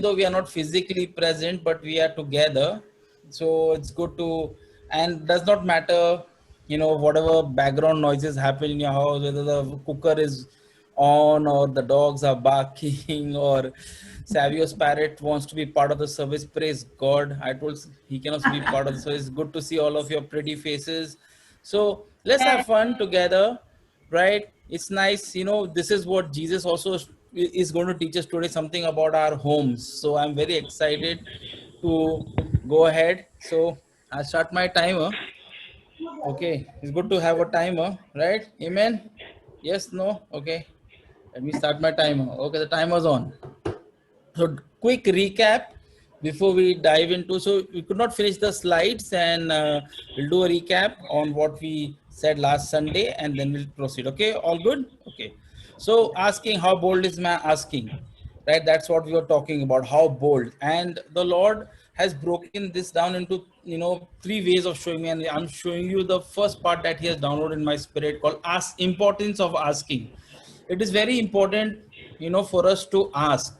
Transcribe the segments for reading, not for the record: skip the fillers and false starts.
though we are not physically present, but we are together. So it's good to, and does not matter, whatever background noises happen in your house, whether the cooker is on or the dogs are barking or Savio's parrot wants to be part of the service. Praise God. I told he can also be part of the service. Good to see all of your pretty faces. So let's have fun together, right? It's nice. This is what Jesus also is going to teach us today, something about our homes. So I'm very excited to go ahead. So I'll start my timer. Okay, it's good to have a timer, right? Amen. Yes, no, okay. Let me start my timer. Okay, the timer's on. So quick recap before we dive into, so we could not finish the slides, and we'll do a recap on what we said last Sunday and then we'll proceed. Okay, all good? Okay. So asking, how bold is man asking, right? That's what we were talking about, how bold. And the Lord has broken this down into, three ways of showing me, and I'm showing you the first part that he has downloaded in my spirit called importance of asking. It is very important, for us to ask.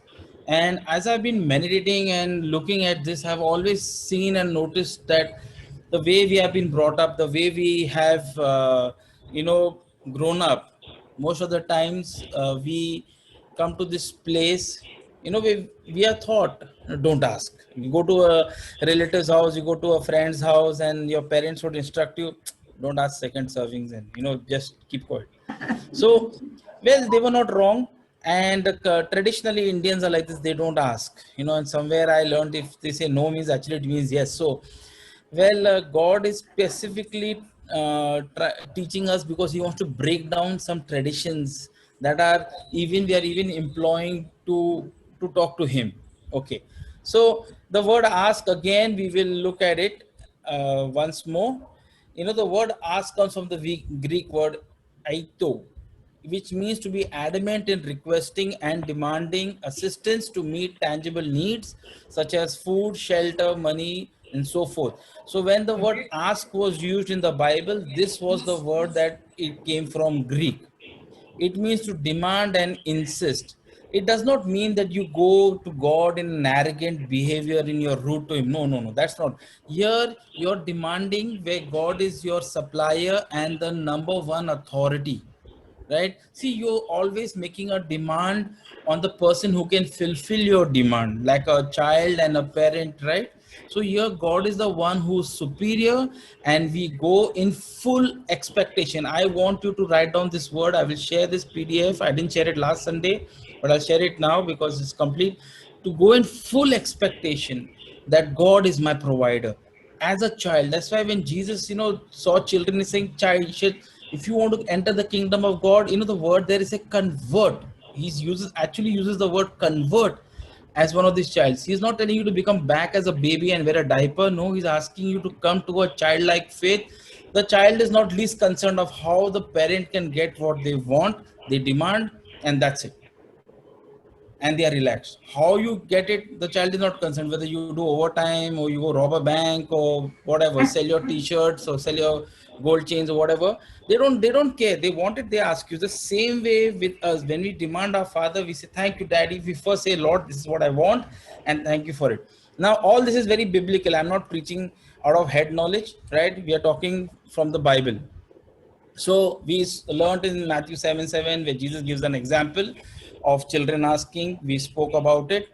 And as I've been meditating and looking at this, I've always seen and noticed that the way we have been brought up, the way we have, grown up, most of the times we come to this place, we are taught, don't ask. You go to a relative's house, you go to a friend's house, and your parents would instruct you, don't ask second servings, and just keep quiet. So, well, they were not wrong. And traditionally, Indians are like this, they don't ask. And somewhere I learned if they say no means actually it means yes. So, well, God is specifically teaching us because He wants to break down some traditions that are even we are even employing to talk to Him. Okay, so the word ask, again, we will look at it once more. The word ask comes from the Greek word aito, which means to be adamant in requesting and demanding assistance to meet tangible needs such as food, shelter, money, and so forth. So when the word ask was used in the Bible, this was the word that it came from Greek. It means to demand and insist. It does not mean that you go to God in an arrogant behavior in your route to Him. No, no, no, that's not. Here, you're demanding where God is your supplier and the number one authority, right? See, you're always making a demand on the person who can fulfill your demand, like a child and a parent, right? So here God is the one who's superior, and we go in full expectation. I want you to write down this word. I will share this PDF. I didn't share it last Sunday, but I'll share it now because it's complete. To go in full expectation that God is my provider as a child. That's why when Jesus, saw children, he's saying, child, if you want to enter the kingdom of God, the word there is a convert. Actually uses the word convert as one of these childs. He's not telling you to become back as a baby and wear a diaper. No, he's asking you to come to a childlike faith. The child is not least concerned of how the parent can get what they want, they demand, and that's it. And they are relaxed. How you get it, the child is not concerned. Whether you do overtime or you go rob a bank or whatever, sell your t-shirts or sell your gold chains or whatever, they don't care. They want it, they ask you. The same way with us, when we demand our Father, we say, thank you, Daddy. We first say, Lord, this is what I want, and thank you for it. Now, all this is very biblical. I'm not preaching out of head knowledge, right? We are talking from the Bible. So we learned in Matthew 7:7, where Jesus gives an example of children asking. We spoke about it.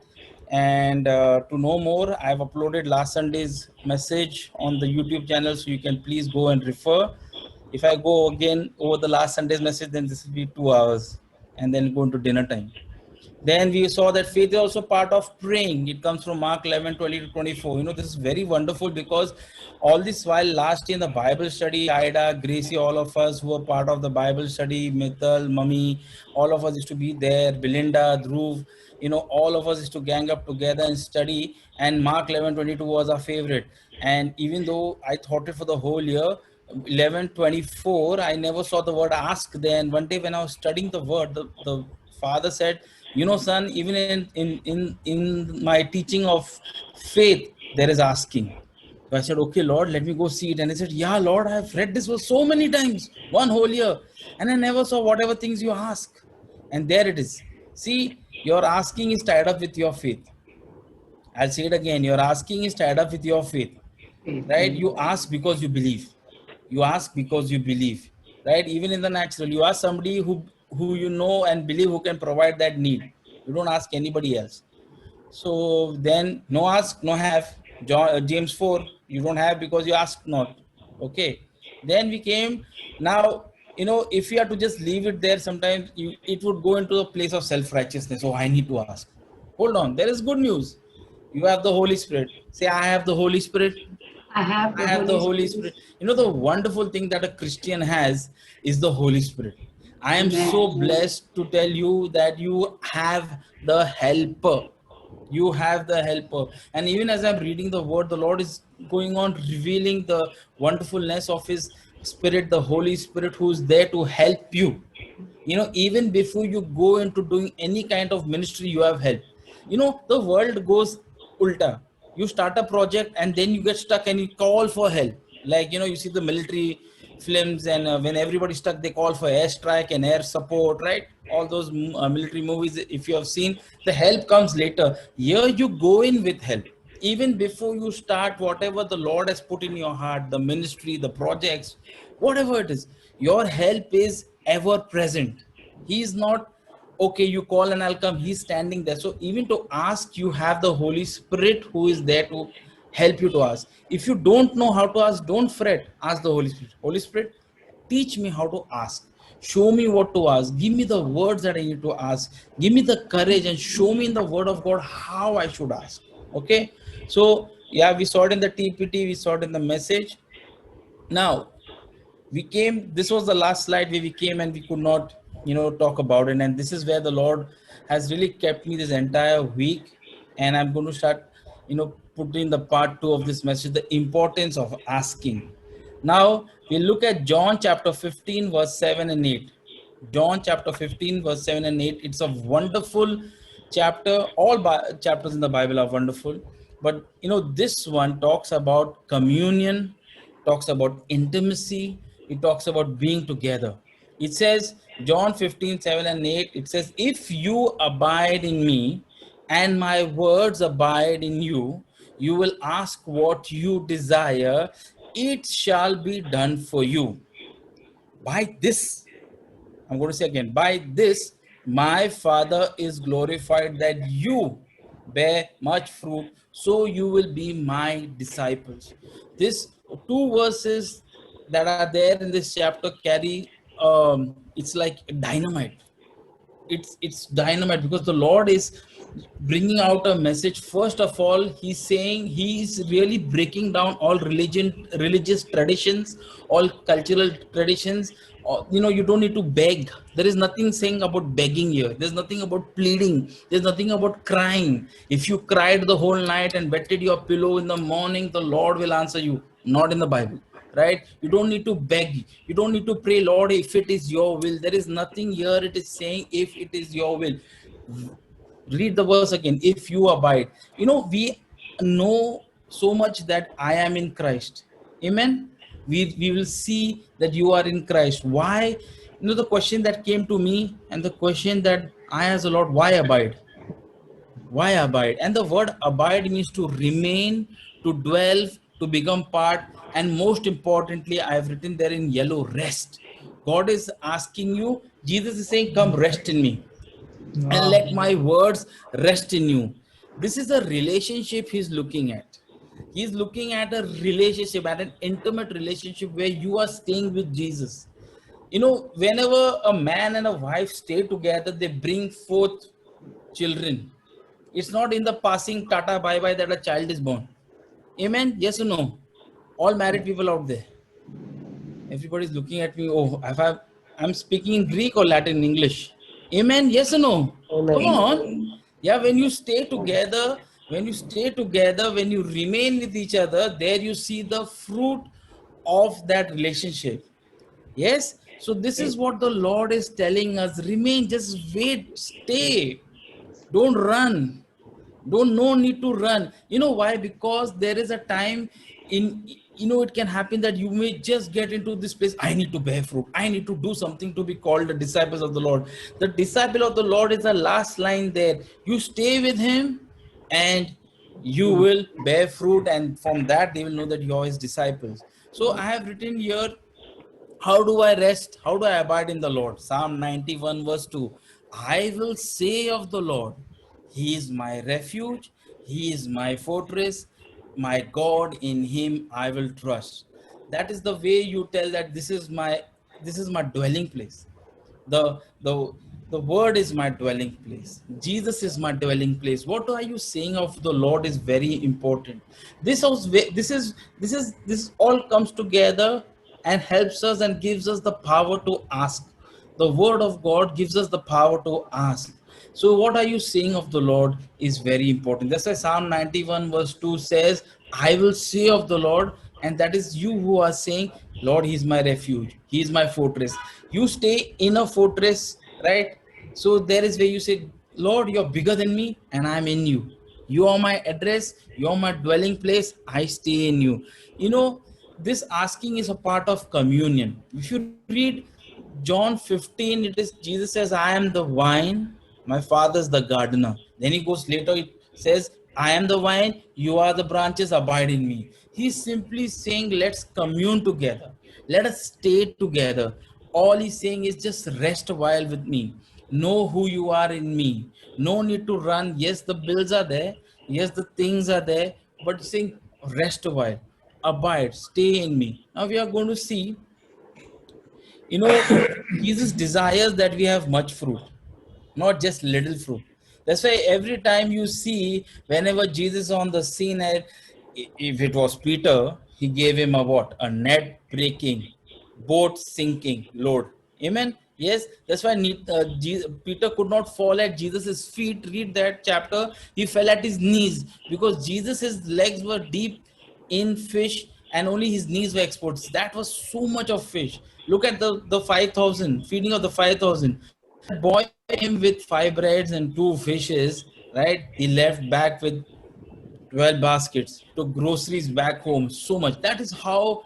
And to know more, I've uploaded last Sunday's message on the YouTube channel, so you can please go and refer. If I go again over the last Sunday's message, then this will be 2 hours, and then go into dinner time. Then we saw that faith is also part of praying. It comes from Mark 11:20 to 24. This is very wonderful because all this while last year in the Bible study, Ida, Gracie, all of us who were part of the Bible study, Mithal, Mummy, all of us used to be there, Belinda, Dhruv, all of us used to gang up together and study. And Mark 11:22 was our favorite. And even though I thought it for the whole year, 11:24, I never saw the word ask there. And one day when I was studying the word, the father said, son, even in my teaching of faith, there is asking. So I said, okay, Lord, let me go see it. And he said, yeah, Lord, I have read this verse so many times, one whole year, and I never saw whatever things you ask. And there it is. See, your asking is tied up with your faith. I'll say it again. Your asking is tied up with your faith, right? You ask because you believe. You ask because you believe, right? Even in the natural, you ask somebody who you know and believe who can provide that need. You don't ask anybody else. So then, no ask, no have. James 4, you don't have because you ask not. Okay. Then we came. Now, if you have to just leave it there, sometimes it would go into a place of self righteousness. Oh, I need to ask. Hold on. There is good news. You have the Holy Spirit. Say, I have the Holy Spirit. I have I the have the Holy Holy Spirit. Spirit. The wonderful thing that a Christian has is the Holy Spirit. I am so Amen. blessed to tell you that you have the helper. You have the helper. And even as I'm reading the word, the Lord is going on revealing the wonderfulness of His Spirit, the Holy Spirit, who's there to help you. Even before you go into doing any kind of ministry, you have help. The world goes ulta. You start a project and then you get stuck and you call for help. Like, you see the military films, and when everybody's stuck, they call for airstrike and air support, right? All those military movies, if you have seen, the help comes later. Here you go in with help. Even before you start whatever the Lord has put in your heart, the ministry, the projects, whatever it is, your help is ever present. He is not, okay, you call and I'll come. He's standing there. So even to ask, you have the Holy Spirit who is there to help you to ask. If you don't know how to ask, don't fret. Ask the Holy Spirit. Holy Spirit, teach me how to ask. Show me what to ask. Give me the words that I need to ask. Give me the courage and show me in the word of God how I should ask. Okay. So yeah, we saw it in the TPT, we saw it in the message. Now, this was the last slide where we came and we could not talk about it, and this is where the Lord has really kept me this entire week. And I'm going to start putting the part 2 of this message, the importance of asking. Now we look at John chapter 15 verse 7 and 8. John chapter 15 verse 7 and 8. It's a wonderful chapter. All chapters in the Bible are wonderful, but this one talks about communion, talks about intimacy, it talks about being together. It says, John 15 7 and 8, it says, if you abide in me and my words abide in you, you will ask what you desire, it shall be done for you. By this, I'm going to say again, by this, my Father is glorified, that you bear much fruit, so you will be my disciples. This two verses that are there in this chapter carry, it's like dynamite. It's dynamite, because the Lord is bringing out a message. First of all, he's saying he's really breaking down all religious traditions, all cultural traditions. You don't need to beg. There is nothing saying about begging here. There's nothing about pleading. There's nothing about crying. If you cried the whole night and wetted your pillow in the morning, the Lord will answer you. Not in the Bible, right? You don't need to beg. You don't need to pray, Lord, if it is your will. There is nothing here. It is saying, if it is your will. Read the verse again. If you abide, we know so much that I am in Christ. Amen. We will see that you are in Christ. Why? The question that came to me, and the question that I asked the Lord, why abide? Why abide? And the word abide means to remain, to dwell, to become part, and most importantly, I have written there in yellow, rest. God is asking you, Jesus is saying, come rest in me and let my words rest in you. This is a relationship he's looking at. He's looking at a relationship, at an intimate relationship where you are staying with Jesus. Whenever a man and a wife stay together, they bring forth children. It's not in the passing tata bye bye that a child is born. Amen. Yes or no? All married people out there. Everybody's looking at me. Oh, I'm speaking in Greek or Latin, English. Amen. Yes or no? Come Amen. on. Yeah, when you stay together, when you remain with each other, there you see the fruit of that relationship. Yes. So this is what the Lord is telling us. Remain, just wait, stay. Don't run. No need to run. Why? Because there is a time in, it can happen that you may just get into this place. I need to bear fruit. I need to do something to be called the disciples of the Lord. The disciple of the Lord is the last line there. You stay with him and you will bear fruit, and from that they will know that you are his disciples. So I have written here, how do I rest? How do I abide in the Lord? Psalm 91 verse 2. I will say of the Lord, he is my refuge, he is my fortress, my God, in him I will trust. That is the way you tell that this is my dwelling place. The the the word is my dwelling place. Jesus is my dwelling place. What are you saying of the Lord is very important. This all comes together and helps us and gives us the power to ask. The word of God gives us the power to ask. So what are you saying of the Lord is very important. That's why Psalm 91 verse 2 says, I will say of the Lord. And that is you who are saying, Lord, he is my refuge, he is my fortress. You stay in a fortress, right? So there is where you say, Lord, you're bigger than me and I'm in you. You are my address, you are my dwelling place, I stay in you. You know, this asking is a part of communion. If you read John 15, it is Jesus says, I am the vine, my father's the gardener. Then he goes later, it says, I am the vine, you are the branches, abide in me. He's simply saying, let's commune together, let us stay together. All he's saying is just rest a while with me. Know who you are in me. No need to run. Yes, the bills are there. Yes, the things are there. But saying, rest a while, abide, stay in me. Now we are going to see, you know, Jesus desires that we have much fruit, not just little fruit. That's why every time you see, whenever Jesus is on the scene, and if it was Peter, he gave him a what? A net breaking, boat sinking load. Amen. Yes, that's why Peter could not fall at Jesus' feet. Read that chapter. He fell at his knees because Jesus' legs were deep in fish and only his knees were exposed. That was so much of fish. Look at the 5,000 feeding of the 5,000. That boy came with 5 breads and 2 fishes, right? He left back with 12 baskets, took groceries back home. So much. That is how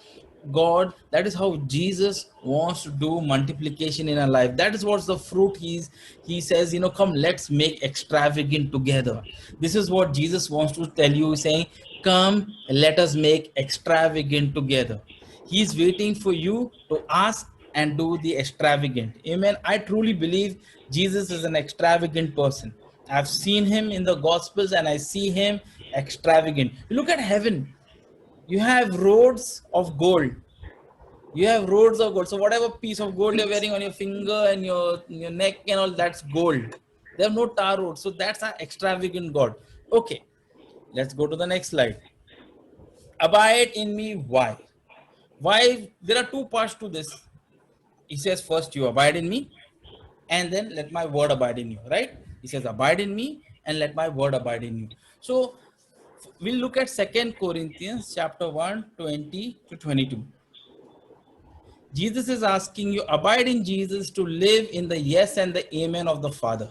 that is how Jesus wants to do multiplication in our life. That is what's the fruit he says, come, let's make extravagant together. This is what Jesus wants to tell you, saying, come, let us make extravagant together. He's waiting for you to ask and do the extravagant. Amen. I truly believe Jesus is an extravagant person. I've seen him in the Gospels and I see him extravagant. Look at heaven. You have roads of gold. You have roads of gold. So whatever piece of gold you're wearing on your finger and your neck and all, that's gold. There are no tar roads. So that's an extravagant God. Okay, let's go to the next slide. Abide in me. Why? Why? There are two parts to this. He says, first you abide in me, and then let my word abide in you, right? He says, abide in me and let my word abide in you. So we'll look at Second Corinthians chapter 1, 20 to 22. Jesus is asking you, abide in Jesus to live in the yes and the amen of the Father.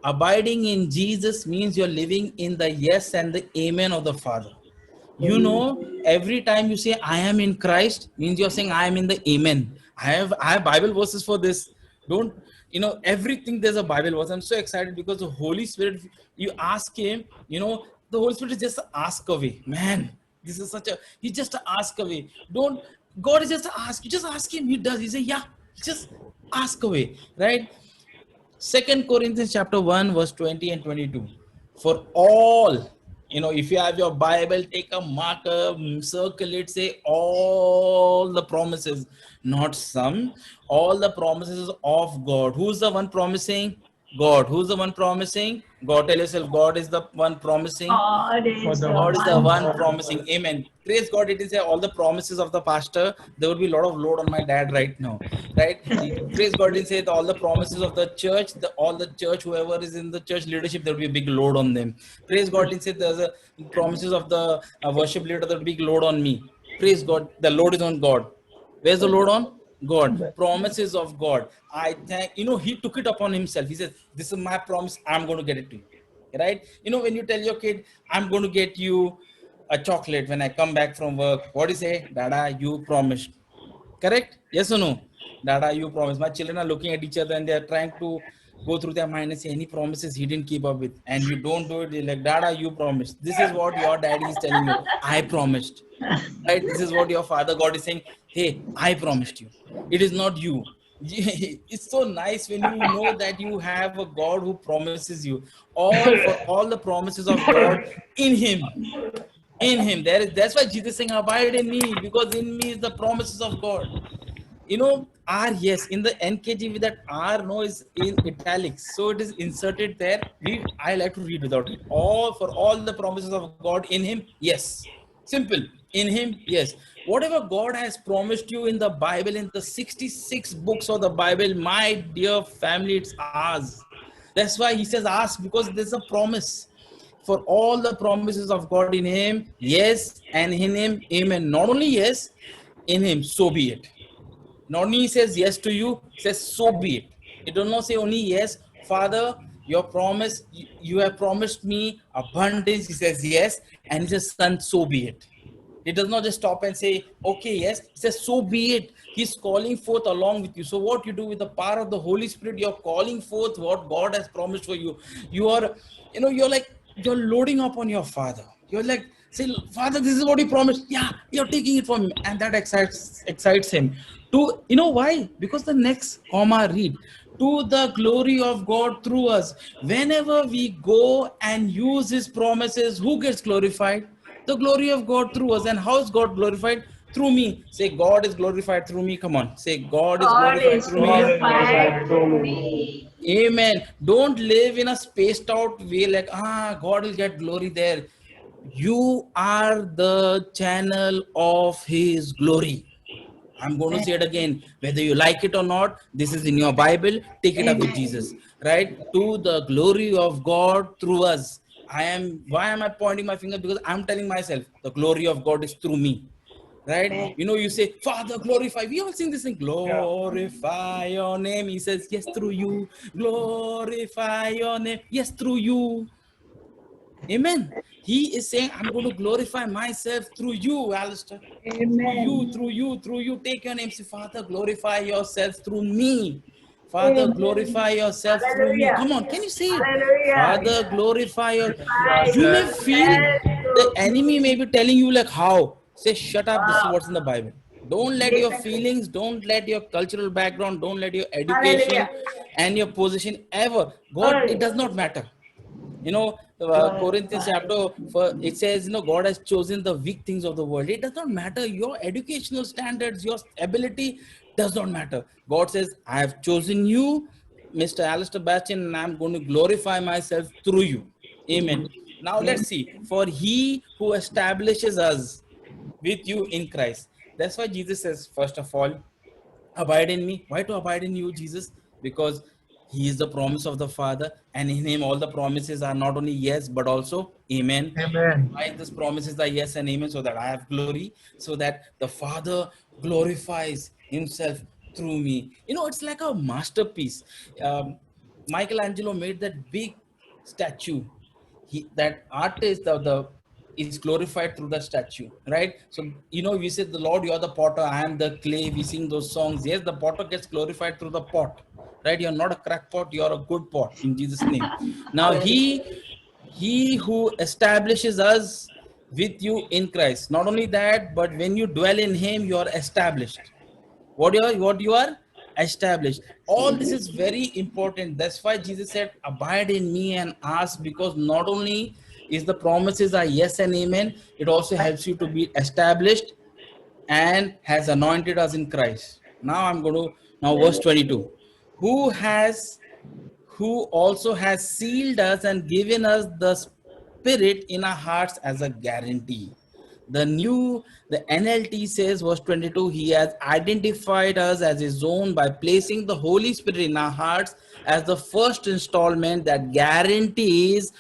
Abiding in Jesus means you're living in the yes and the amen of the Father. Every time you say I am in Christ means you're saying I am in the amen. I have Bible verses for this. Don't everything, there's a Bible verse. I'm so excited because the Holy Spirit, you ask him, the Holy Spirit is just a ask away. Man, this is such a he's just a ask away. Don't God is just a ask, you just ask him, he does. He say, yeah, just ask away, right? Second Corinthians chapter 1, verse 20 and 22. For all, if you have your Bible, take a marker, circle it, say all the promises, not some, all the promises of God. Who's the one promising? God. Who's the one promising? God. Tell yourself, God is the one promising. God is the God is the one one promise. promising. Amen. Praise God. It is all the promises of the pastor. There would be a lot of load on my dad right now. Right? Praise God. Didn't say all the promises of the church, all the church, whoever is in the church leadership, there will be a big load on them. Praise God. Didn't say there's a promises of the worship leader, there will be big load on me. Praise God. The load is on God. Where's the load on? God. Promises of God. I thank, he took it upon himself. He said, this is my promise. I'm going to get it to you. Right? When you tell your kid, I'm going to get you a chocolate when I come back from work, what do you say? Dada, you promised. Correct? Yes or no? Dada, you promised. My children are looking at each other and they are trying to go through their mind and say any promises he didn't keep up with, and you don't do it. You're like, Dada, you promised. This is what your daddy is telling you. I promised. Right? This is what your father God is saying. Hey, I promised you. It is not you. It's so nice when you know that you have a God who promises you all the promises of God in Him. In Him, that's why Jesus is saying, "Abide in Me," because in me is the promises of God. R, yes, in the NKJV that R no is in italics, so it is inserted there. I like to read without it. All the promises of God in Him, yes. Simple. In Him, yes. Whatever God has promised you in the Bible, in the 66 books of the Bible, my dear family, it's ours. That's why He says ask, because there's a promise for all the promises of God in Him, yes, and in Him, amen. Not only yes, in Him, so be it. Not only He says yes to you, He says so be it. It does not say only yes, Father, your promise, you have promised me abundance. He says yes, and He says, Son, so be it. He does not just stop and say, okay, yes. He says, so be it. He's calling forth along with you. So what you do with the power of the Holy Spirit, you're calling forth what God has promised for you. You are, you're loading up on your Father. You're like, say, Father, this is what you promised. Yeah, you're taking it from Him. And that excites Him. Why? Because the next comma read, to the glory of God through us. Whenever we go and use His promises, who gets glorified? The glory of God through us. And how is God glorified? Through me. Say, God is glorified through me. Come on. Say, God is God glorified is through me. glorified through me. Amen. Don't live in a spaced out way like, God will get glory there. You are the channel of His glory. I'm going to say it again. Whether you like it or not, this is in your Bible. Take it up with Jesus, right? To the glory of God through us. Why am I pointing my finger? Because I'm telling myself the glory of God is through me, right? You say, Father, glorify. We all sing this thing, glorify your name. He says, yes, through you. Glorify your name. Yes, through you. Amen. He is saying, I'm going to glorify myself through you, Alistair. Amen. Through you. Take your name. Say, Father, glorify yourself through me. Father, glorify yourself through me. Hallelujah. Come on, can you say it? Hallelujah. Father, glorify your. Glorify You may feel yourself the through enemy may me. be telling you like how. Say, shut up. This is Wow. what's in the Bible. Don't let your feelings, don't let your cultural background, don't let your education Hallelujah. and your position ever. God, it does not matter. Corinthians Glorify. chapter, for it says, God has chosen the weak things of the world. It does not matter. Your educational standards, your ability does not matter. God says, I have chosen you, Mr. Alistair Bastian, and I'm going to glorify myself through you. Amen. Now let's see. For He who establishes us with you in Christ. That's why Jesus says, first of all, abide in me. Why to abide in you, Jesus? Because He is the promise of the Father, and in Him all the promises are not only yes but also amen. Amen. Why these promises are yes and amen? So that I have glory, so that the Father glorifies Himself through me. It's like a masterpiece. Michelangelo made that big statue. That artist, the is glorified through the statue, right? So we said, the Lord, you are the potter, I am the clay. We sing those songs. Yes, the potter gets glorified through the pot, right? You're not a crackpot, you're a good pot in Jesus' name. Now he who establishes us with you in Christ. Not only that, but when you dwell in Him, you are established. What you are established. All this is very important. That's why Jesus said, abide in me and ask, because not only is the promises are yes and amen, it also helps you to be established and has anointed us in Christ. Now I'm going to, now verse 22, who has who also has sealed us and given us the Spirit in our hearts as a guarantee. The NLT says, verse 22, He has identified us as His own by placing the Holy Spirit in our hearts as the first installment that guarantees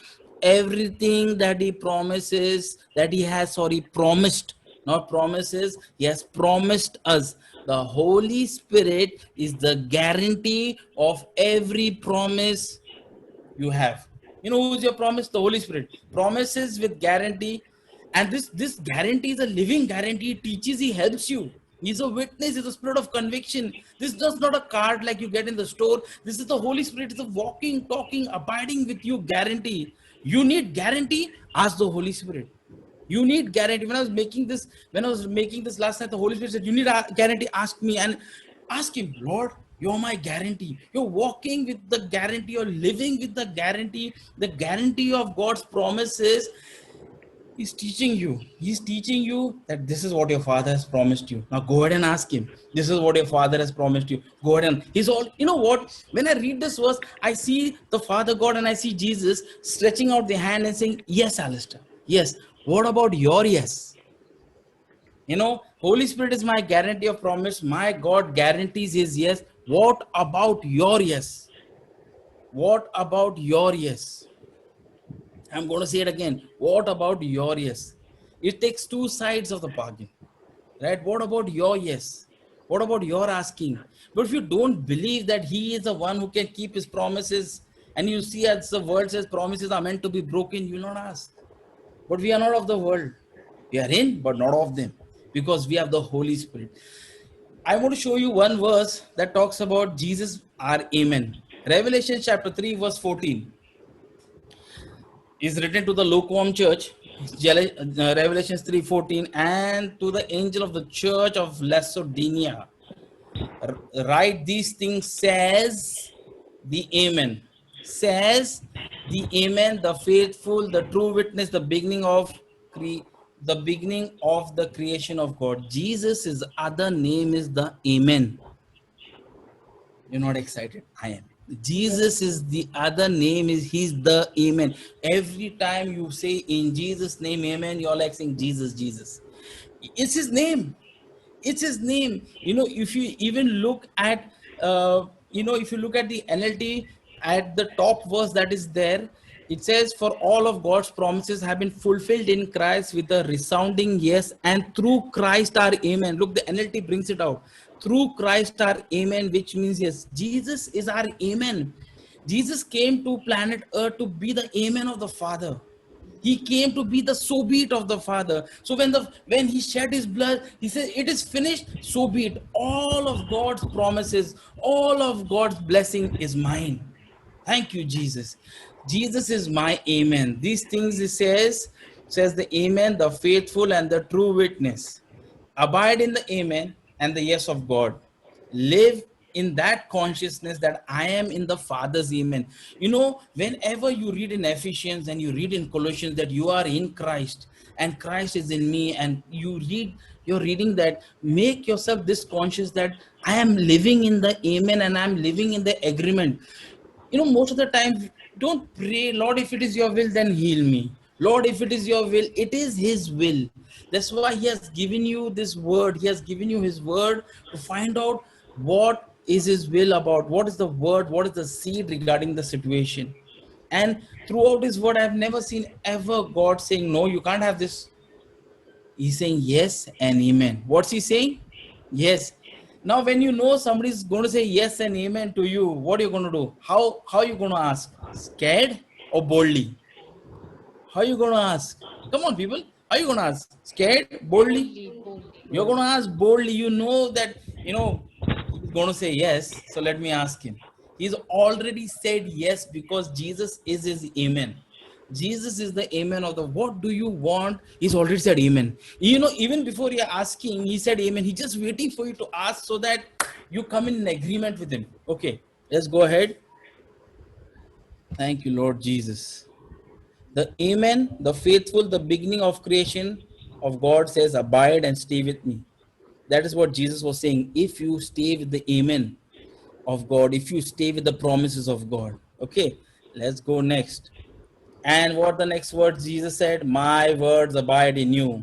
everything that He promises, that He has, promised. Not promises, He has promised us. The Holy Spirit is the guarantee of every promise you have. Who's your promise? The Holy Spirit. Promises with guarantee. And this guarantee is a living guarantee. It teaches, He helps you. He's a witness. He's a spirit of conviction. This is just not a card like you get in the store. This is the Holy Spirit. It's a walking, talking, abiding with you guarantee. You need guarantee? Ask the Holy Spirit. You need guarantee. When I was making this last night, the Holy Spirit said, you need a guarantee, ask me. And ask him, Lord, you're my guarantee. You're walking with the guarantee, you're living with the guarantee of God's promises. He's teaching you. He's teaching you that this is what your father has promised you. Now go ahead and ask him. This is what your father has promised you. Go ahead and he's all, you know what? When I read this verse, I see the Father God and I see Jesus stretching out the hand and saying, yes, Alistair. Yes. What about your yes? You know, Holy Spirit is my guarantee of promise. My God guarantees his yes. What about your yes? What about your yes? I'm going to say it again. What about your yes? It takes two sides of the bargain, right? What about your yes? What about your asking? But if you don't believe that he is the one who can keep his promises, and you see as the word says promises are meant to be broken, you will not ask. But we are not of the world. We are in, but not of them, because we have the Holy Spirit. I want to show you one verse that talks about Jesus, our Amen. Revelation chapter 3, verse 14 is written to the lukewarm church, Revelations 3:14, and to the angel of the church of Laodicea. Write these things, says the Amen. Says the Amen, the faithful, the true witness, the beginning of the creation of God. Jesus' other name is the Amen. You're not excited? I am. Jesus is the other name, is he's the Amen. Every time you say in Jesus' name, Amen, you're like saying Jesus, Jesus. It's his name. It's his name. You know, if you even look at, if you look at the NLT, at the top verse that is there, it says, for all of God's promises have been fulfilled in Christ with a resounding yes, and through Christ our Amen. Look, the NLT brings it out. Through Christ our Amen, which means yes, Jesus is our Amen. Jesus came to planet Earth to be the Amen of the Father. He came to be the so be it of the Father. So when he shed his blood, he said, it is finished, so be it. All of God's promises, all of God's blessing is mine. Thank you, Jesus. Jesus is my Amen. These things he says the Amen, the faithful and the true witness. Abide in the Amen and the yes of God. Live in that consciousness that I am in the Father's Amen. You know, whenever you read in Ephesians and you read in Colossians that you are in Christ and Christ is in me, and you're reading that, make yourself this conscious that I am living in the Amen and I'm living in the agreement. You know, most of the time, don't pray, Lord, if it is your will, then heal me. Lord, if it is your will, it is his will. That's why he has given you this word. He has given you his word to find out what is his will about, what is the word, what is the seed regarding the situation. And throughout his word, I've never seen ever God saying, no, you can't have this. He's saying yes and amen. What's he saying? Yes. Now, when you know somebody is going to say yes and amen to you, what are you going to do? How are you going to ask? Scared or boldly? How are you going to ask? Come on, people. How are you going to ask? Scared, boldly? You're going to ask boldly. You know that, he's going to say yes. So let me ask him. He's already said yes because Jesus is his amen. Jesus is the amen of the what do you want? He's already said amen. You know, even before you're asking, he said amen. He's just waiting for you to ask so that you come in agreement with him. Okay, let's go ahead. Thank you, Lord Jesus. The amen, the faithful, the beginning of creation of God says, abide and stay with me. That is what Jesus was saying. If you stay with the amen of God, if you stay with the promises of God. Okay, let's go next. And what the next words Jesus said? My words abide in you.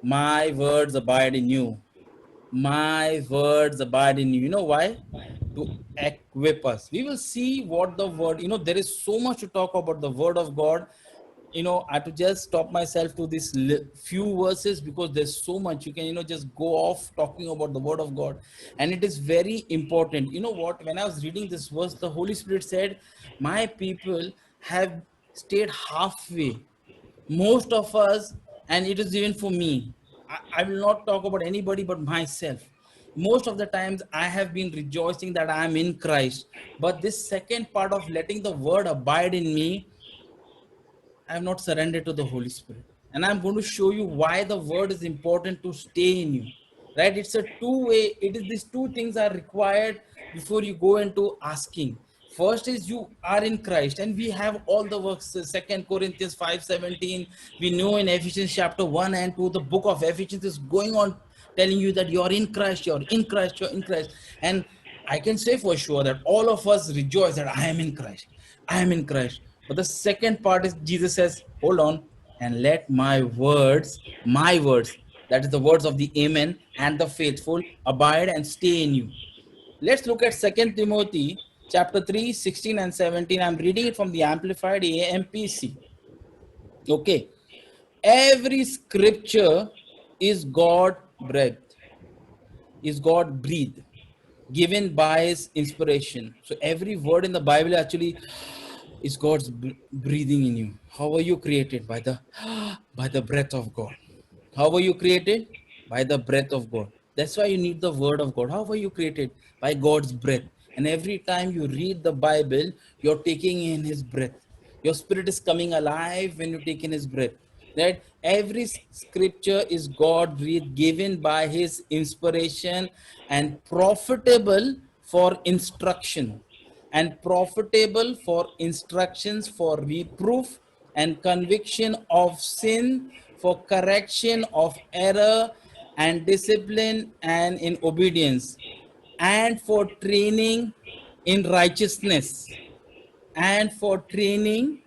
My words abide in you. My words abide in you. You know why? To equip us. We will see what the word, there is so much to talk about the word of God. I have to just stop myself to these few verses because there's so much. You can, just go off talking about the word of God. And it is very important. You know what? When I was reading this verse, the Holy Spirit said, my people have stayed halfway. Most of us, and it is even for me, I will not talk about anybody but myself. Most of the times I have been rejoicing that I am in Christ, but this second part of letting the word abide in me, I have not surrendered to the Holy Spirit. And I'm going to show you why the word is important to stay in you. Right? It's a two-way. It is these two things are required before you go into asking. First is you are in Christ, and we have all the works. Second Corinthians 5:17. We know in Ephesians chapter 1 and 2, the book of Ephesians is going on telling you that you're in Christ, you're in Christ, you're in Christ. And I can say for sure that all of us rejoice that I am in Christ. I am in Christ. But the second part is Jesus says, hold on, and let my words, that is the words of the Amen and the faithful, abide and stay in you. Let's look at Second Timothy chapter 3, 16 and 17. I'm reading it from the Amplified AMPC. Okay. Every scripture is God breathed, is God breathed, given by his inspiration. So every word in the Bible actually is God's breathing in you. How are you created? By the breath of God. How were you created? By the breath of God. That's why you need the word of God. How were you created? By God's breath. And every time you read the Bible, you're taking in his breath. Your spirit is coming alive when you take in his breath. Right? Every scripture is God breathed, given by his inspiration, and profitable for instruction, and profitable for instructions, for reproof and conviction of sin, for correction of error, and discipline and in obedience, and for training in righteousness, and for training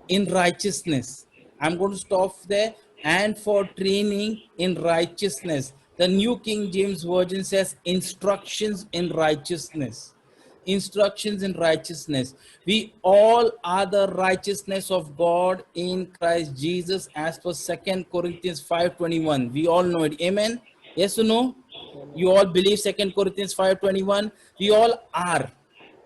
in righteousness. I'm going to stop there. And for training in righteousness. The New King James Version says instructions in righteousness. Instructions in righteousness. We all are the righteousness of God in Christ Jesus, as per 2 Corinthians 5:21. We all know it. Amen. Yes or no? You all believe 2 Corinthians 5:21? We all are,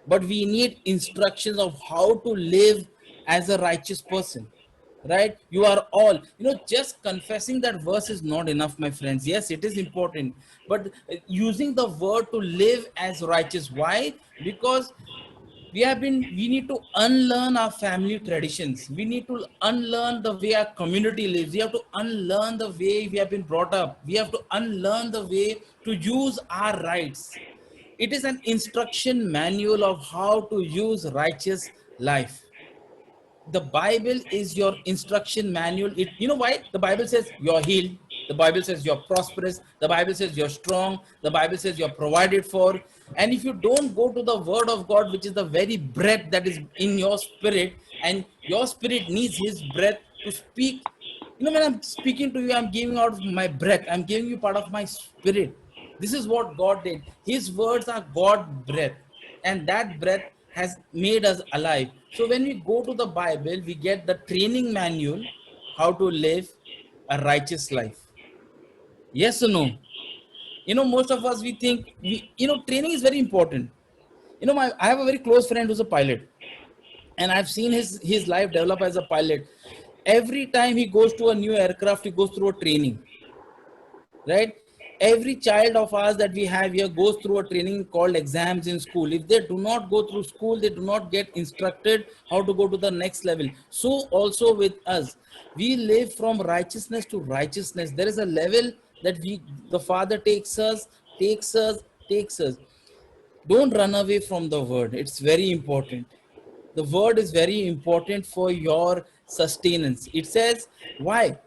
but we need instructions of how to live as a righteous person. Right? You are all, just confessing that verse is not enough, my friends. Yes, it is important, but using the word to live as righteous. Why? Because we need to unlearn our family traditions. We need to unlearn the way our community lives. We have to unlearn the way we have been brought up. We have to unlearn the way to use our rights. It is an instruction manual of how to use righteous life. The Bible is your instruction manual. You know why? The Bible says you're healed. The Bible says you're prosperous. The Bible says you're strong. The Bible says you're provided for. And if you don't go to the word of God, which is the very breath that is in your spirit, and your spirit needs his breath to speak. When I'm speaking to you, I'm giving out my breath. I'm giving you part of my spirit. This is what God did. His words are God breath. And that breath has made us alive. So when we go to the Bible, we get the training manual, how to live a righteous life. Yes or no? Most of us, we think, training is very important. I have a very close friend who's a pilot, and I've seen his life develop as a pilot. Every time he goes to a new aircraft, he goes through a training. Right? Every child of ours that we have here goes through a training called exams in school. If they do not go through school, they do not get instructed how to go to the next level. So also with us, we live from righteousness to righteousness. There is a level that the Father takes us. Don't run away from the word. It's very important. The word is very important for your sustenance. It says, why?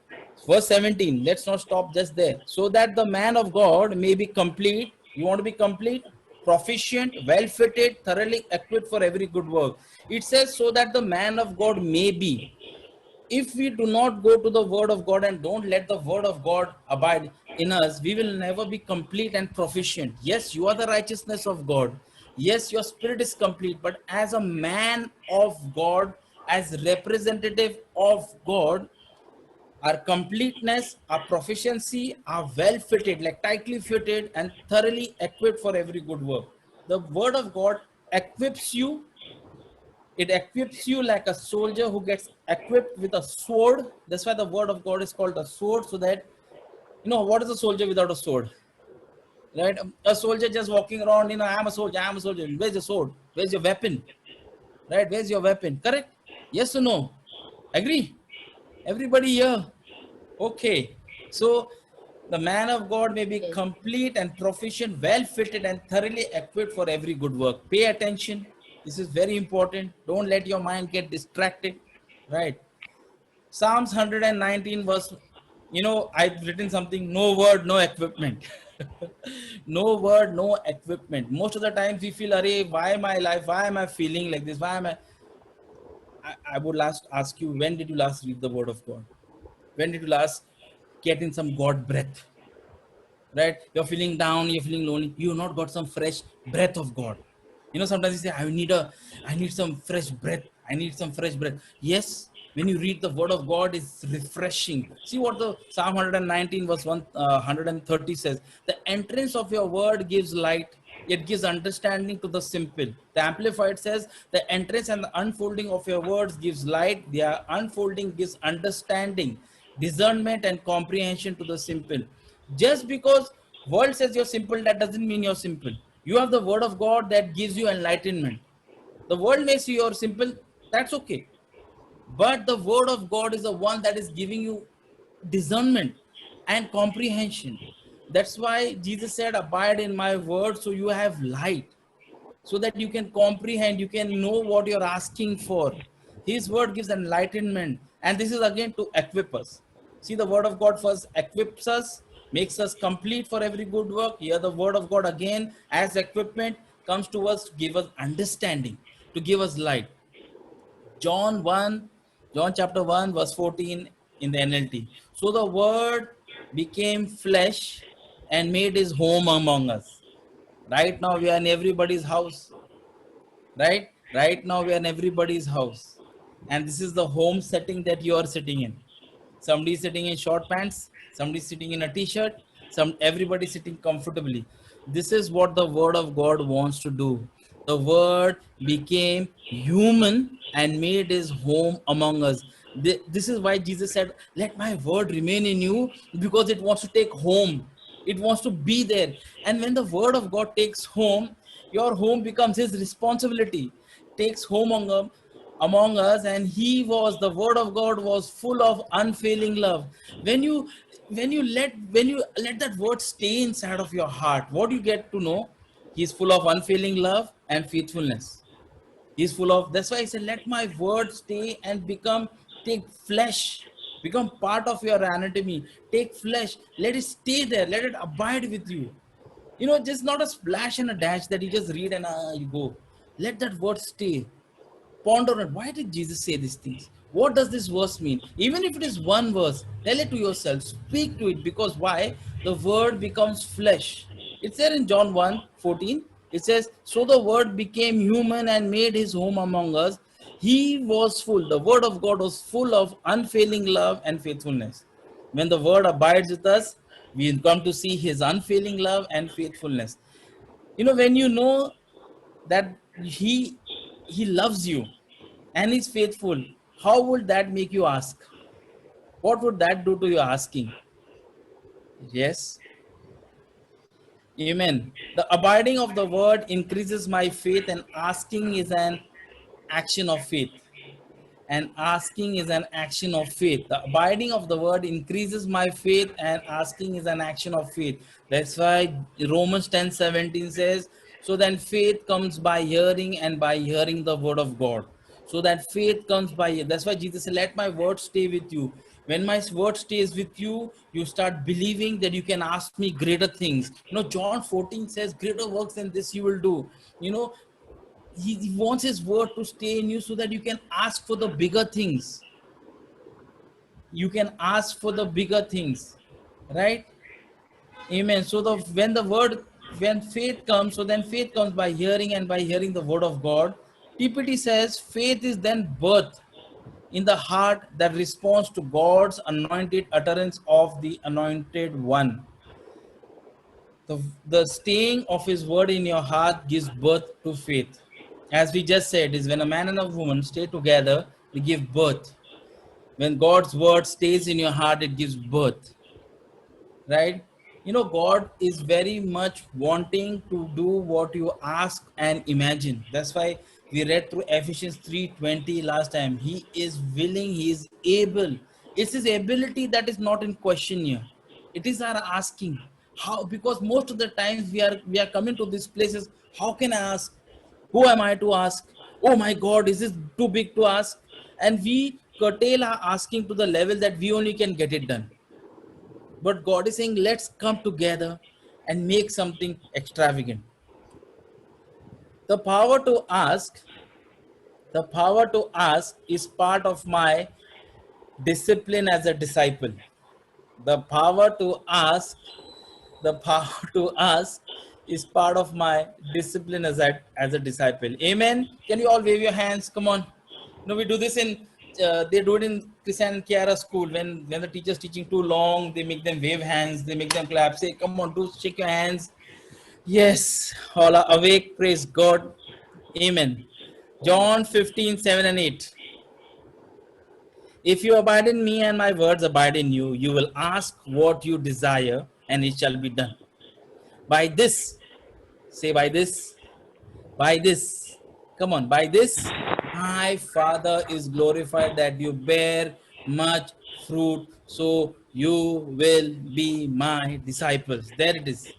Verse 17, let's not stop just there. So that the man of God may be complete. You want to be complete? Proficient, well fitted, thoroughly equipped for every good work. It says, so that the man of God may be. If we do not go to the word of God and don't let the word of God abide in us, we will never be complete and proficient. Yes, you are the righteousness of God. Yes, your spirit is complete, but as a man of God, as representative of God, our completeness, our proficiency are well fitted, like tightly fitted and thoroughly equipped for every good work. The word of God equips you. It equips you like a soldier who gets equipped with a sword. That's why the word of God is called a sword, so that What is a soldier without a sword? Right? A soldier just walking around, I'm a soldier, I'm a soldier. Where's your sword? Where's your weapon? Right? Where's your weapon? Correct? Yes or no? Agree? Everybody here? Okay. So the man of God may be Yes. complete and proficient, well fitted and thoroughly equipped for every good work. Pay attention. This is very important. Don't let your mind get distracted. Right? Psalms 119 verse, I've written something, no word, no equipment. No word, no equipment. Most of the times we feel, Array, why my life? Why am I feeling like this? Why am I would last ask you, when did you last read the word of God? When did you last get in some God breath? Right? You're feeling down, you're feeling lonely. You've not got some fresh breath of God. Sometimes you say, I need some fresh breath. I need some fresh breath. Yes, when you read the word of God, it's refreshing. See what the Psalm 119 verse 130 says. The entrance of your word gives light. It gives understanding to the simple. The Amplified says, the entrance and the unfolding of your words gives light. Their unfolding gives understanding, discernment, and comprehension to the simple. Just because world says you're simple, that doesn't mean you're simple. You have the word of God that gives you enlightenment. The world may see you're simple, that's okay. But the word of God is the one that is giving you discernment and comprehension. That's why Jesus said, abide in my word, so you have light, so that you can comprehend, you can know what you're asking for. His word gives enlightenment, and this is again to equip us. See, the word of God first equips us, makes us complete for every good work. Here the word of God again as equipment comes to us to give us understanding, to give us light. John 1, John chapter 1, verse 14 in the NLT. So the word became flesh and made his home among us. Right now we are in everybody's house. Right now we are in everybody's house. And this is the home setting that you are sitting in. Somebody is sitting in short pants, somebody is sitting in a t-shirt, everybody sitting comfortably. This is what the word of God wants to do. The word became human and made his home among us. This is why Jesus said, let my word remain in you, because it wants to take home, it wants to be there. And when the word of God takes home, your home becomes his responsibility, takes home among us. And the word of God was full of unfailing love. When you let that word stay inside of your heart, what you get to know, he's full of unfailing love and faithfulness. He's full of, that's why he said, let my word stay and take flesh, become part of your anatomy, take flesh, let it stay there, let it abide with you. Just not a splash and a dash that you just read and you go. Let that word stay. Ponder on, why did Jesus say these things? What does this verse mean? Even if it is one verse, tell it to yourself, speak to it, because why? The word becomes flesh. It's there in John 1:14. It says, so the word became human and made his home among us. He was full, the word of God was full of unfailing love and faithfulness. When the word abides with us, we come to see his unfailing love and faithfulness. When you know that he loves you and is faithful, how would that make you ask? What would that do to your asking? Yes. Amen. The abiding of the word increases my faith, and asking is an action of faith. And asking is an action of faith. The abiding of the word increases my faith, and asking is an action of faith. That's why Romans 10:17 says, so then faith comes by hearing, and by hearing the word of God. So that faith comes by, that's why Jesus said, let my word stay with you. When my word stays with you, you start believing that you can ask me greater things. John 14 says, greater works than this you will do. You know, he wants his word to stay in you so that you can ask for the bigger things. You can ask for the bigger things, right? Amen. So when faith comes, so then faith comes by hearing, and by hearing the word of God. TPT says faith is then birth in the heart that responds to God's anointed utterance of the anointed one. The staying of his word in your heart gives birth to faith. As we just said, is when a man and a woman stay together, they give birth. When God's word stays in your heart, it gives birth. right? You know, God is very much wanting to do what you ask and imagine. That's why we read through Ephesians 3:20 last time. He is willing, he is able. It's his ability that is not in question here. It is our asking. How? Because most of the times we are coming to these places. How can I ask? Who am I to ask? Oh my God, is this too big to ask? And we curtail our asking to the level that we only can get it done. But God is saying, let's come together and make something extravagant. The power to ask, the power to ask is part of my discipline as a disciple. The power to ask, the power to ask is part of my discipline as a disciple. Amen. Can you all wave your hands? Come on. You know, we do this in they do it in Christian and Kiara school. When the teacher's teaching too long, they make them wave hands, they make them clap, say, come on, do shake your hands. Yes, all are awake, praise God. Amen. John 15:7 and 8. If you abide in me and my words abide in you, you will ask what you desire, and it shall be done. By this, say by this, come on, by this, my Father is glorified that you bear much fruit, so you will be my disciples. There it is.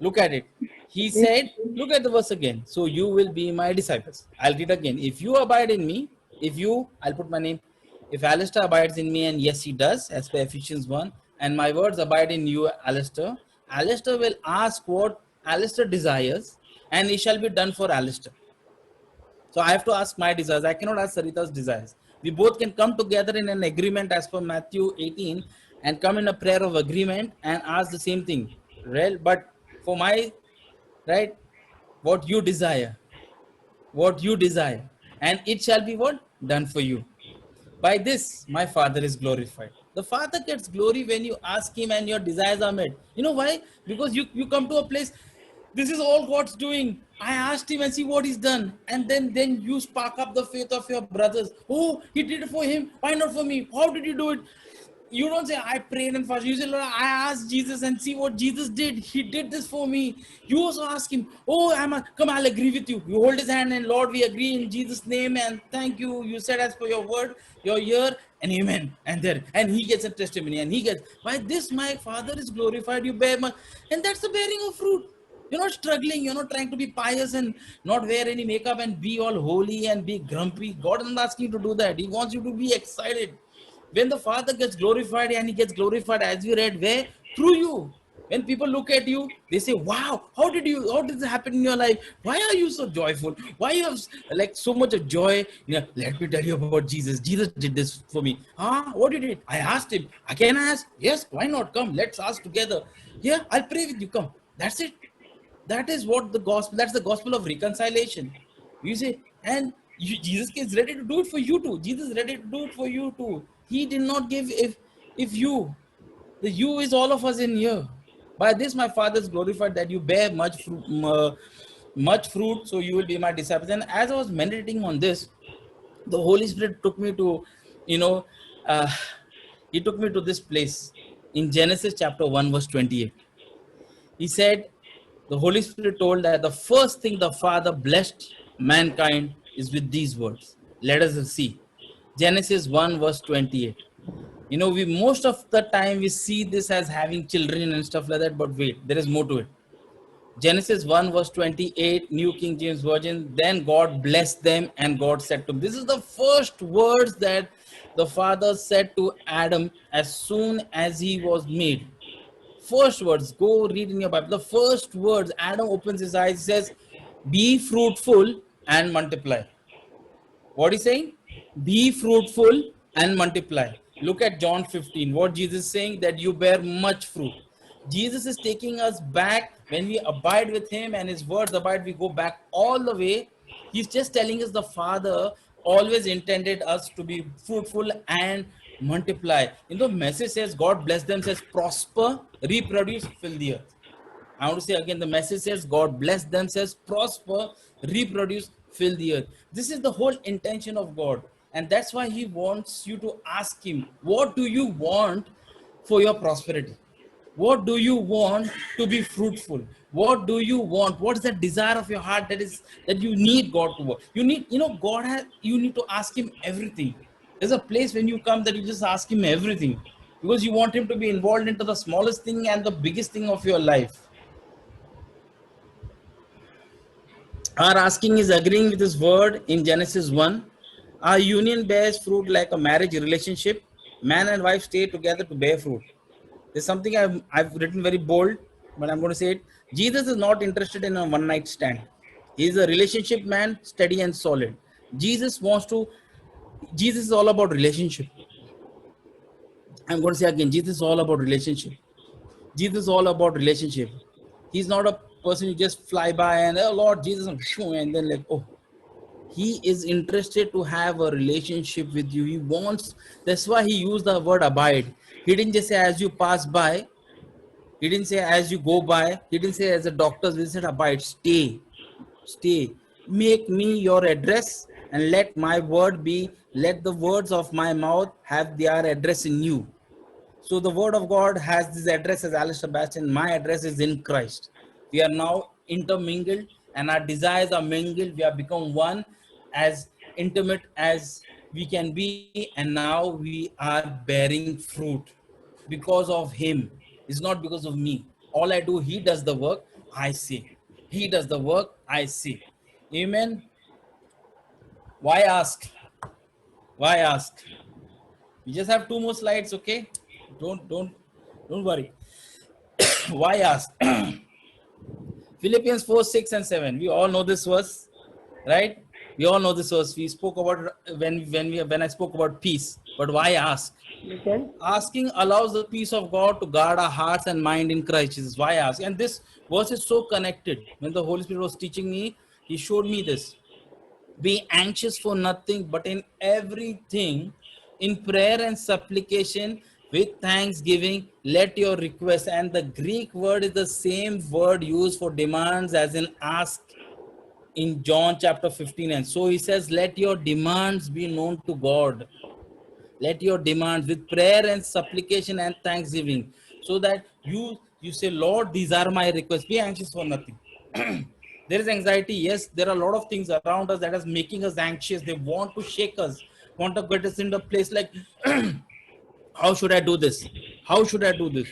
Look at it. He said, look at the verse again. So you will be my disciples. I'll read again. If you abide in me, if you, I'll put my name. If Alistair abides in me, and yes, he does, as per Ephesians 1, and my words abide in you, Alistair, Alistair will ask what Alistair desires, and it shall be done for Alistair. So I have to ask my desires. I cannot ask Sarita's desires. We both can come together in an agreement as per Matthew 18 and come in a prayer of agreement and ask the same thing. Right? But for my, right, what you desire, what you desire, and it shall be what? Done for you. By this, my Father is glorified. The Father gets glory when you ask Him and your desires are met. You know why? Because you come to a place, this is all God's doing. I asked Him and see what He's done. And then you spark up the faith of your brothers. Oh, He did it for him. Why not for me? How did you do it? You don't say, I prayed and fasted. You say, Lord, I asked Jesus and see what Jesus did. He did this for me. You also ask him, oh, come, I'll agree with you. You hold his hand and Lord, we agree in Jesus' name and thank you. You said as per your word, your ear, and amen. And there, and he gets a testimony and he gets, by this my Father is glorified. You bear much. And that's the bearing of fruit. You're not struggling. You're not trying to be pious and not wear any makeup and be all holy and be grumpy. God isn't asking you to do that. He wants you to be excited. When the Father gets glorified, and He gets glorified, as we read, where? Through you. When people look at you, they say, wow, how did this happen in your life? Why are you so joyful? Why you have like so much of joy? You know, let me tell you about Jesus. Jesus did this for me. What did he? I asked him. I can ask. Yes, why not? Come, let's ask together. Yeah, I'll pray with you. Come. That's it. That is what the gospel, that's the gospel of reconciliation. You say, and Jesus is ready to do it for you too. Jesus is ready to do it for you too. He did not give if you, the you is all of us in here. By this my Father is glorified that you bear much fruit, so you will be my disciples. And as I was meditating on this, the Holy Spirit took me to, you know, uh, he took me to this place in Genesis chapter 1 verse 28. He said, the Holy Spirit told that the first thing the Father blessed mankind is with these words. Let us see. Genesis 1 verse 28. You know, we most of the time we see this as having children and stuff like that, but wait, there is more to it. Genesis 1 verse 28, New King James Version. Then God blessed them and God said to them. This is the first words that the Father said to Adam as soon as he was made. First words, go read in your Bible. The first words, Adam opens his eyes, says, be fruitful and multiply. What is saying? Be fruitful and multiply. Look at John 15. What Jesus is saying, that you bear much fruit. Jesus is taking us back when we abide with him and his words abide, we go back all the way. He's just telling us the Father always intended us to be fruitful and multiply. In the message says, God bless them, says prosper, reproduce, fill the earth. I want to say again, the message says, God bless them, says prosper, reproduce, fill the earth. This is the whole intention of God. And that's why he wants you to ask him, what do you want for your prosperity? What do you want to be fruitful? What do you want? What is the desire of your heart that you need God to work? You need, God has, you need to ask him everything. There's a place when you come that you just ask him everything because you want him to be involved into the smallest thing and the biggest thing of your life. Our asking is agreeing with his word in Genesis 1. Our union bears fruit like a marriage relationship. Man and wife stay together to bear fruit. There's something I've written very bold, but I'm going to say it. Jesus is not interested in a one night stand. He is a relationship man, steady and solid. Jesus wants to, Jesus is all about relationship. I'm going to say again, Jesus is all about relationship. Jesus is all about relationship. He's not a person you just fly by and, oh Lord Jesus, and then like, oh, he is interested to have a relationship with you. He wants, that's why he used the word abide. He didn't just say as you pass by. He didn't say as you go by. He didn't say as a doctor. He said abide, stay, stay. Make me your address and let my word be, let the words of my mouth have their address in you. So the word of God has this address as Alistair Bastion. My address is in Christ. We are now intermingled and our desires are mingled. We have become one, as intimate as we can be, and now we are bearing fruit because of him. It's not because of me. All I do, he does the work, I see. He does the work, I see. Amen. Why ask? Why ask? We just have two more slides, okay? Don't worry. Why ask? Philippians 4, 6, and 7. We all know this verse, right? We all know this verse. We spoke about it when I spoke about peace. But why ask? Listen. Asking allows the peace of God to guard our hearts and mind in Christ Jesus. Why ask? And this verse is so connected. When the Holy Spirit was teaching me, he showed me this. Be anxious for nothing, but in everything, in prayer and supplication, with thanksgiving, let your request. And the Greek word is the same word used for demands as in ask in John chapter 15. And so he says, let your demands be known to God. Let your demands with prayer and supplication and thanksgiving, so that you say, Lord, these are my requests. Be anxious for nothing. There is anxiety. Yes, there are a lot of things around us that is making us anxious. They want to shake us, want to get us into a place like, how should I do this? How should I do this?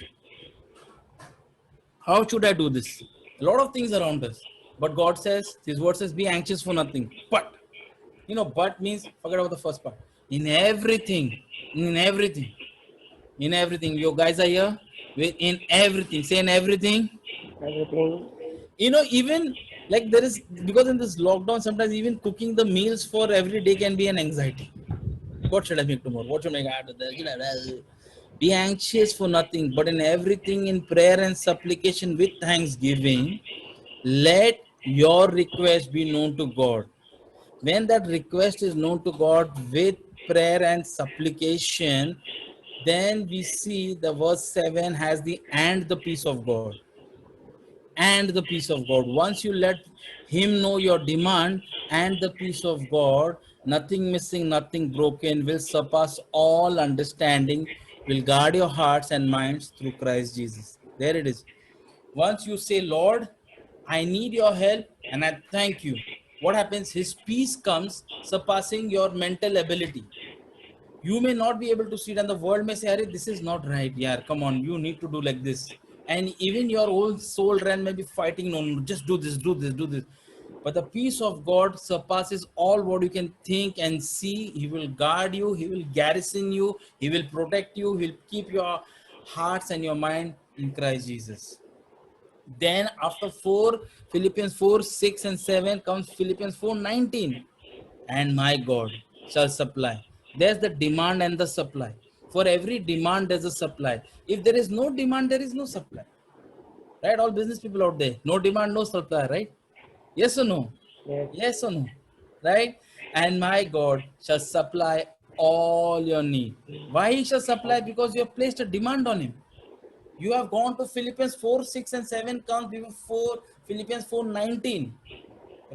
How should I do this? A lot of things around us. But God says, his word says, be anxious for nothing. But, but means, forget about the first part. In everything, in everything, in everything, you guys are here. In everything, say in everything. Everything. Even like there is, because in this lockdown, sometimes even cooking the meals for every day can be an anxiety. What should I make tomorrow? What should I make after that? Be anxious for nothing, but in everything, in prayer and supplication with thanksgiving, let your request be known to God. When that request is known to God with prayer and supplication, then we see the verse 7 has the and the peace of God. And the peace of God. Once you let him know your demand, and the peace of God, nothing missing, nothing broken, will surpass all understanding, will guard your hearts and minds through Christ Jesus. There it is. Once you say, Lord, I need your help and I thank you, what happens? His peace comes surpassing your mental ability. You may not be able to see it, and the world may say, Arey, this is not right. Yeah, come on, you need to do like this. And even your own soul realm may be fighting, no, no, just do this, do this, do this. But the peace of God surpasses all what you can think and see. He will guard you, he will garrison you, he will protect you, he'll keep your hearts and your mind in Christ Jesus. Then after 4, Philippians 4, 6 and 7 comes Philippians 4, 19. And my God shall supply. There's the demand and the supply. For every demand, there's a supply. If there is no demand, there is no supply. Right? All business people out there. No demand, no supply, right? Yes or no? Yes. Yes or no? Right? And my God shall supply all your need. Why he shall supply? Because you have placed a demand on him. You have gone to Philippians 4, 6 and 7 comes before Philippians 4, 19.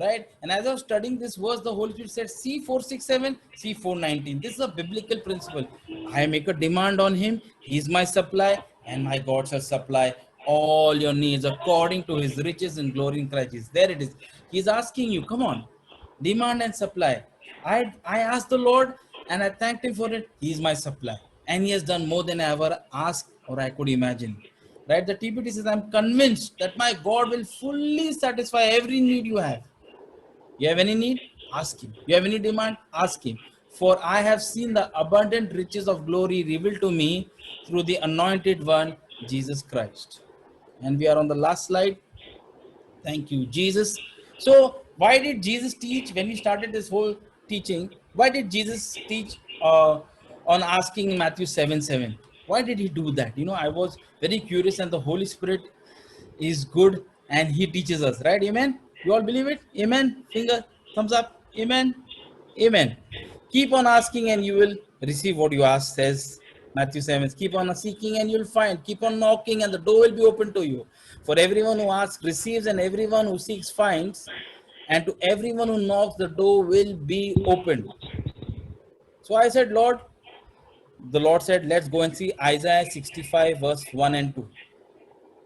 Right? And as I was studying this verse, the Holy Spirit said, C467, C419. This is a biblical principle. I make a demand on him. He's my supply. and my God shall supply all your needs according to his riches and glory in Christ Jesus. There it is. He's asking you, come on, demand and supply. I asked the Lord and I thanked him for it. He is my supply. And he has done more than I ever asked or I could imagine. Right? The TPT says, I'm convinced that my God will fully satisfy every need you have. You have any need? Ask him. You have any demand? Ask him. For I have seen the abundant riches of glory revealed to me through the anointed one, Jesus Christ. And we are on the last slide. Thank you, Jesus. So, why did Jesus teach when we started this whole teaching? Why did Jesus teach on asking Matthew 7:7? Why did he do that? I was very curious, and the Holy Spirit is good and he teaches us, right? Amen. You all believe it? Amen. Finger, thumbs up. Amen. Amen. Keep on asking and you will receive what you ask, says Matthew 7. Keep on seeking and you'll find. Keep on knocking and the door will be open to you. For everyone who asks receives, and everyone who seeks finds. And to everyone who knocks, the door will be opened. So I said, Lord, the Lord said, let's go and see Isaiah 65, verse 1 and 2.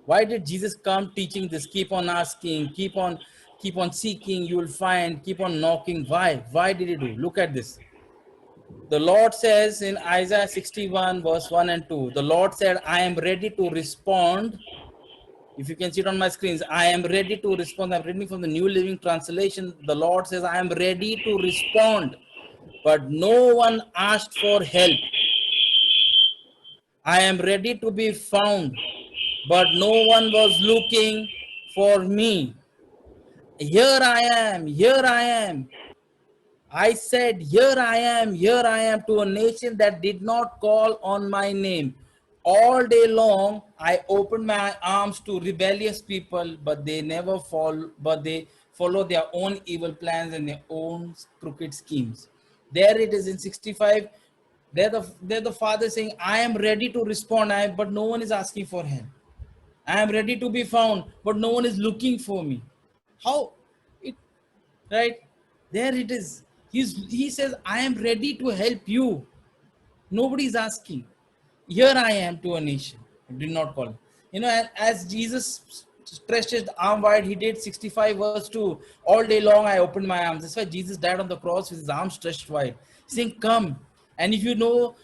Why did Jesus come teaching this? Keep on asking, keep on seeking, you will find, keep on knocking. Why did he do? Look at this. The Lord says in Isaiah 61 verse 1 and 2, the Lord said, I am ready to respond. If you can see it on my screens, I am ready to respond. I'm reading from the New Living Translation. The Lord says, I am ready to respond, but no one asked for help. I am ready to be found, but no one was looking for me. Here I am, here I am. I said, here I am to a nation that did not call on my name. All day long, I opened my arms to rebellious people, but they never fall, but they follow their own evil plans and their own crooked schemes. There it is in 65. There the father saying, I am ready to respond, but no one is asking for help. I am ready to be found, but no one is looking for me. How it right? There it is. He says, I am ready to help you. Nobody is asking. Here I am to a nation. I did not call. As Jesus stretched his arm wide, he did 65 verse 2. All day long I opened my arms. That's why Jesus died on the cross with his arms stretched wide. He's saying, come. And if you know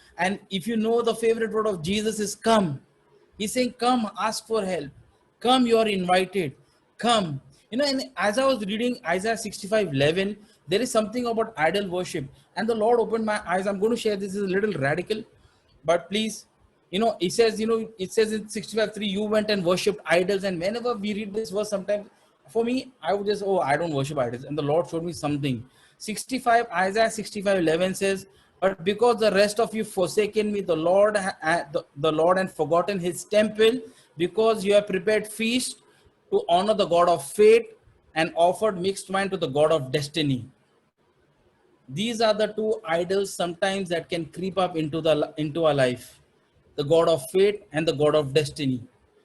the favorite word of Jesus is come. He's saying, come, ask for help. Come, you are invited. Come. And as I was reading Isaiah 65:11, there is something about idol worship. And the Lord opened my eyes. I'm going to share this is a little radical, but please, it says in 65:3, you went and worshipped idols. And whenever we read this verse, sometimes for me, I would just, I don't worship idols. And the Lord showed me something. Isaiah 65:11 says, but because the rest of you forsaken me, the Lord and forgotten his temple, because you have prepared feast to honor the God of fate and offered mixed wine to the God of destiny. These are the two idols sometimes that can creep up into our life: the God of fate and the God of destiny.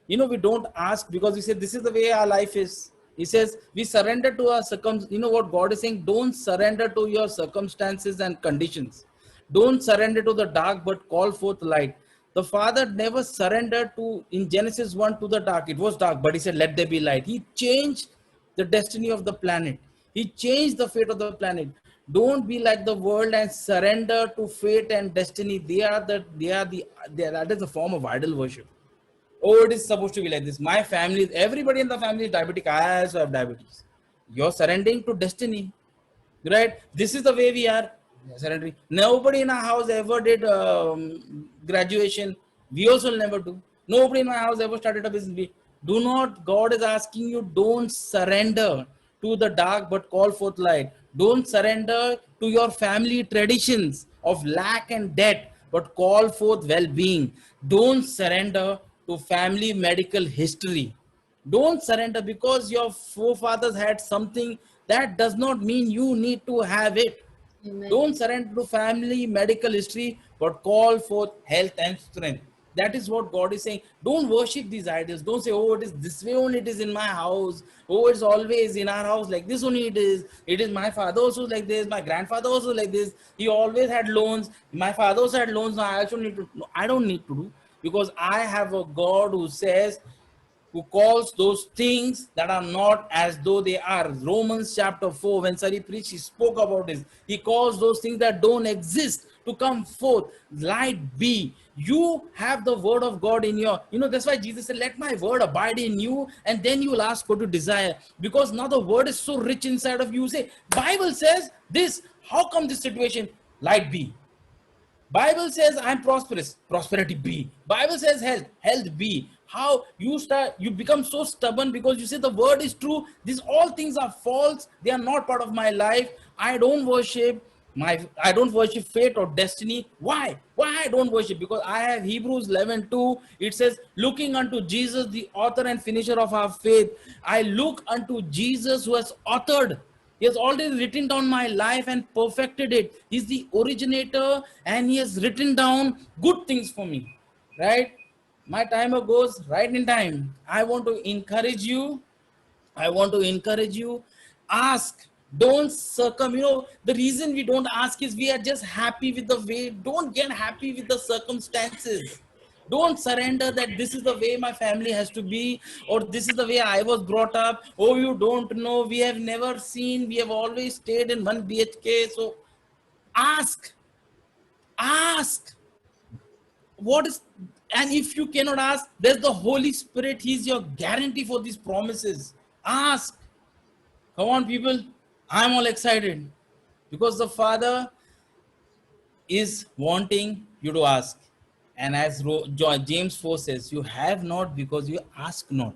We don't ask because we say this is the way our life is. He says we surrender to our what God is saying, don't surrender to your circumstances and conditions. Don't surrender to the dark, but call forth light. The Father never surrendered to in Genesis 1 to the dark. It was dark, but he said, let there be light. He changed the destiny of the planet. He changed the fate of the planet. Don't be like the world and surrender to fate and destiny. That is a form of idol worship. Oh, it is supposed to be like this. My family, everybody in the family is diabetic. I also have diabetes. You're surrendering to destiny, right? This is the way we are. Surrendering. Nobody in our house ever did graduation. We also will never do. Nobody in my house ever started a business. Do not. God is asking you, don't surrender to the dark, but call forth light. Don't surrender to your family traditions of lack and debt, but call forth well-being. Don't surrender to family medical history. Don't surrender because your forefathers had something. That does not mean you need to have it. Amen. Don't surrender to family medical history, but call forth health and strength. That is what God is saying. Don't worship these idols. Don't say, oh, it is this way only it is in my house. Oh, it's always in our house like this only it is. It is my father also like this. My grandfather also like this. He always had loans. My father also had loans. Now I don't need to do. because I have a God who says, who calls those things that are not as though they are. Romans chapter 4, when Sari preached, he spoke about this. He calls those things that don't exist to come forth. Light be. You have the word of God in your, that's why Jesus said, let my word abide in you, and then you will ask what you desire. Because now the word is so rich inside of you. You say, Bible says this, how come this situation? Light be. Bible says I'm prosperous, prosperity be. Bible says health, health be. How you become so stubborn because you say the word is true. These all things are false. They are not part of my life. I don't worship fate or destiny. Why? Why I don't worship? Because I have Hebrews 11:2. It says, looking unto Jesus, the author and finisher of our faith. I look unto Jesus who has authored. He has already written down my life and perfected it. He's the originator and he has written down good things for me. Right? My timer goes right in time. I want to encourage you. I want to encourage you. Ask. Don't circum. The reason we don't ask is we are just happy with the way. Don't get happy with the circumstances. Don't surrender that this is the way my family has to be, or this is the way I was brought up. Oh, you don't know. We have never seen. We have always stayed in one BHK. So ask. Ask. What is, and if you cannot ask, there's the Holy Spirit. He's your guarantee for these promises. Ask. Come on, people. I'm all excited because the Father is wanting you to ask. And as James 4 says, you have not because you ask not.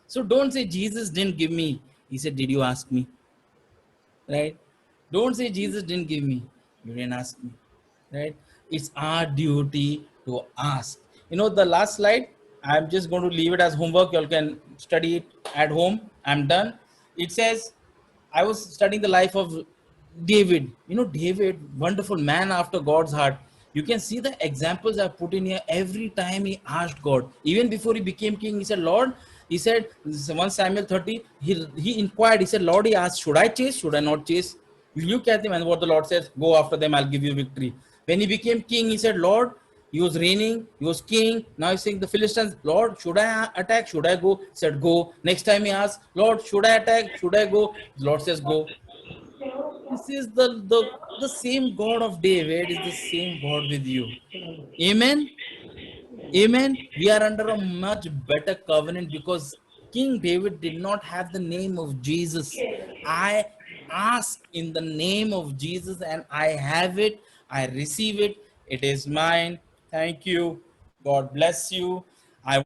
So don't say Jesus didn't give me. He said, did you ask me? Right? Don't say Jesus didn't give me. You didn't ask me. Right? It's our duty to ask. The last slide, I'm just going to leave it as homework. You all can study it at home. I'm done. It says, I was studying the life of David. David, wonderful man after God's heart. You can see the examples I put in here. Every time he asked God, even before he became king, he said, Lord, he said, 1 Samuel 30, he inquired, he said, Lord, he asked, should I chase? Should I not chase? You look at him and what the Lord says, go after them, I'll give you victory. When he became king, he said, Lord, he was reigning, he was king. Now he's saying the Philistines, Lord, should I attack? Should I go? He said, go. Next time he asked, Lord, should I attack? Should I go? The Lord says, go. This is the same God of David is the same God with you. Amen. Amen. We are under a much better covenant because King David did not have the name of Jesus. I ask in the name of Jesus and I have it. I receive it. It is mine. Thank you. God bless you. I